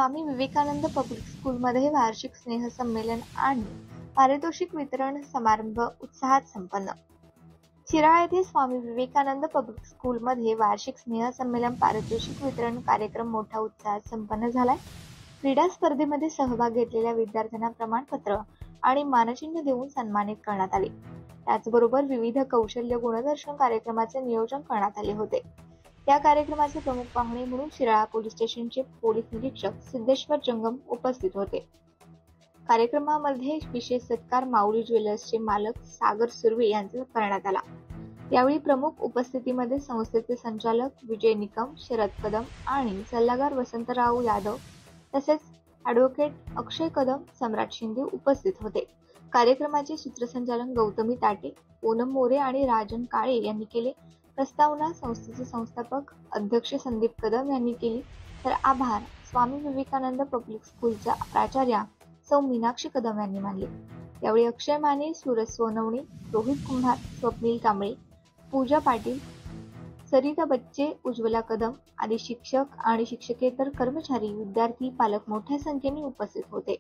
Swami Vivekananda public स्कूलमध्ये वार्षिक स्नेहसंमेलन आणि पारितोषिक वितरण समारंभ उत्साहात संपन्न. शिराळा येथे स्वामी विवेकानंद पब्लिक स्कूलमध्ये वार्षिक स्नेहसंमेलन पारितोषिक वितरण कार्यक्रम मोठ्या उत्साहात संपन्न झालाय. क्रीडा स्पर्धेमध्ये सहभाग घेतलेल्या विद्यार्थ्यांना प्रमाणपत्र आणि मानचिन्ह देऊन सन्मानित करण्यात आले. त्याचबरोबर विविध कौशल्य गुणदर्शन कार्यक्रमाचे नियोजन करण्यात आले होते. या कार्यक्रमाचे प्रमुख पाहुणे म्हणून शिराळा पोलीस स्टेशनचे पोलीस निरीक्षक सिद्धेश्वर जंगम उपस्थित होते. कार्यक्रमामध्ये विशेष सत्कार माऊली ज्वेलर्सचे मालक सागर सुर्वे यांचा करण्यात आला. यावेळी प्रमुख उपस्थितीमध्ये संस्थेचे संचालक विजय निकम, शरद कदम आणि सल्लागार वसंतराव यादव तसेच ॲडव्होकेट अक्षय कदम, सम्राट शिंदे उपस्थित होते. कार्यक्रमाचे सूत्रसंचालन गौतमी ताटे, पूनम मोरे आणि राजन काळे यांनी केले. प्रस्तावना संस्थेचे संस्थापक अध्यक्ष संदीप कदम यांनी केली, तर आभार स्वामी विवेकानंद पब्लिक स्कूलच्या प्राचार्या सौ मीनाक्षी कदम यांनी मानले. यावेळी अक्षय माने, सूरज सोनवणे, रोहित कुंभार, स्वप्नील कांबळे, पूजा पाटील, सरिता बच्चे, उज्ज्वला कदम आदी शिक्षक आणि शिक्षकेतर कर्मचारी, विद्यार्थी, पालक मोठ्या संख्येने उपस्थित होते.